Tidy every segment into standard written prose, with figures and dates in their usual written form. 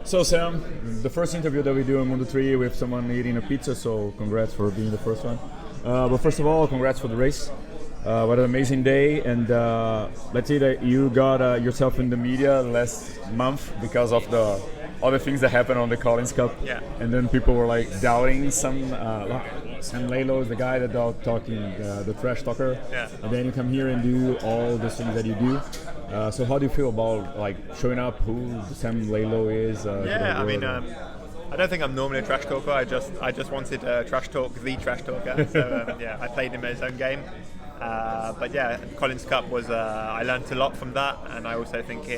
So Sam, the first interview that we do on Mundo Tri with someone eating a pizza, so congrats for being the first one. But first of all, congrats for the race. What an amazing day, and let's say that you got yourself in the media last month because of the other things that happened on the Collins Cup. Yeah. And then people were like doubting some Laidlow is the guy that talking the trash talker. Yeah. And then you come here and do all the things that you do. So how do you feel about like showing up? Who Sam Laidlow is? I mean, I don't think I'm normally a trash talker. I just wanted to trash talk the trash talker. So I played him at his own game. But yeah, Collins Cup was I learned a lot from that, and I also think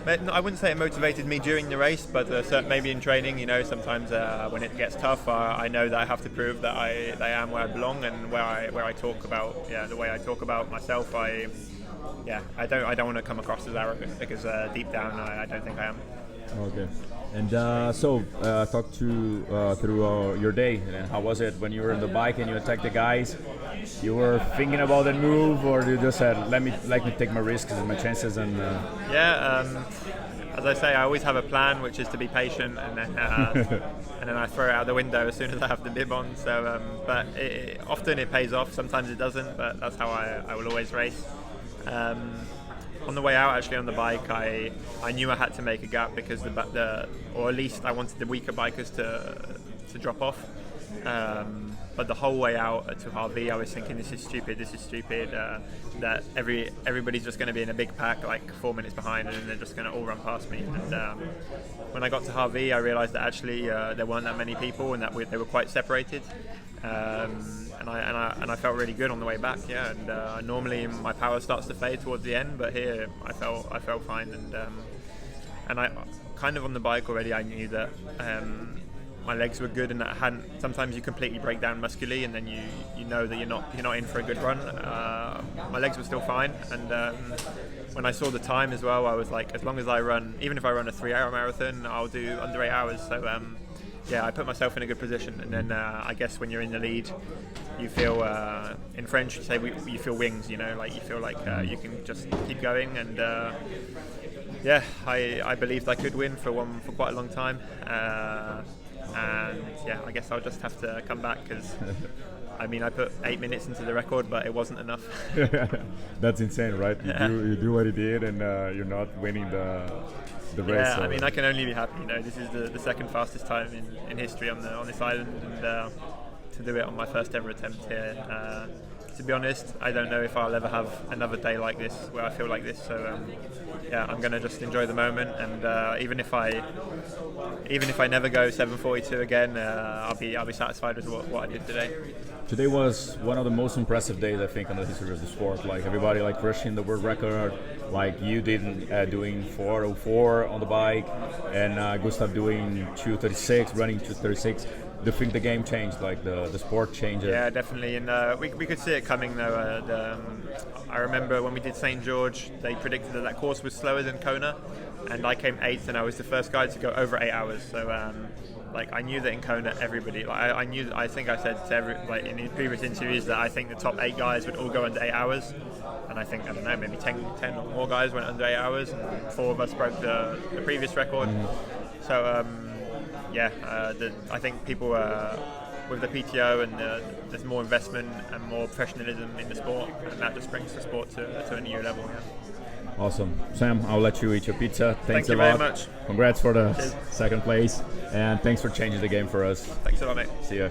I wouldn't say it motivated me during the race, but maybe in training, sometimes when it gets tough, I know that I have to prove that I am where I belong and where I talk about the way I talk about myself. I don't want to come across as arrogant because deep down I don't think I am. Okay. And talk through your day. And how was it when you were on the bike and you attacked the guys? You were thinking about that move, or you just said, let me take my risks and my chances? And as I say, I always have a plan, which is to be patient, and then I throw it out the window as soon as I have the bib on. So, but often it pays off. Sometimes it doesn't, but that's how I will always race. On the way out, actually on the bike, I knew I had to make a gap because or at least I wanted the weaker bikers to drop off. But the whole way out to Harvey, I was thinking, this is stupid. That everybody's just going to be in a big pack, like 4 minutes behind, and then they're just going to all run past me. And when I got to Harvey, I realised that actually there weren't that many people, and that they were quite separated. And I felt really good on the way back. Yeah, and normally my power starts to fade towards the end, but here I felt fine, and I kind of on the bike already I knew that my legs were good, and that sometimes you completely break down muscularly, and then you know that you're not in for a good run. My legs were still fine, and when I saw the time as well, I was like, as long as I run, even if I run a 3-hour marathon, I'll do under 8 hours. So I put myself in a good position, and then I guess when you're in the lead, you feel in French you say you feel wings, like you feel like you can just keep going, and I believed I could win for quite a long time, and I guess I'll just have to come back because I mean I put 8 minutes into the record, but it wasn't enough. That's insane, right? You do what you did, and you're not winning the race. Yeah, I mean I can only be happy. This is the second fastest time in history on this island, and to do it on my first ever attempt here. To be honest, I don't know if I'll ever have another day like this where I feel like this. So I'm going to just enjoy the moment, and even if I never go 7:42 again, I'll be satisfied with what I did today. Today was one of the most impressive days, I think, in the history of the sport. Like everybody, like crushing the world record, like you did doing 4:04 on the bike, and Gustav doing 2:36, running 2:36. Do you think the game changed, like the sport changed? Yeah, definitely, and we could see it coming though. I remember when we did St. George, they predicted that course was slower than Kona, and I came 8th, and I was the first guy to go over 8 hours. So I knew that in Kona everybody, I think I said to in previous interviews that I think the top 8 guys would all go under 8 hours, and I think, I don't know, maybe 10 or more guys went under 8 hours, and 4 of us broke the previous record. Mm-hmm. So I think people with the PTO and there's more investment and more professionalism in the sport, and that just brings the sport to a new level. Yeah. Awesome. Sam, I'll let you eat your pizza. Thanks a lot. Thank you very much. Congrats for the second place, and thanks for changing the game for us. Thanks a lot, mate. See ya.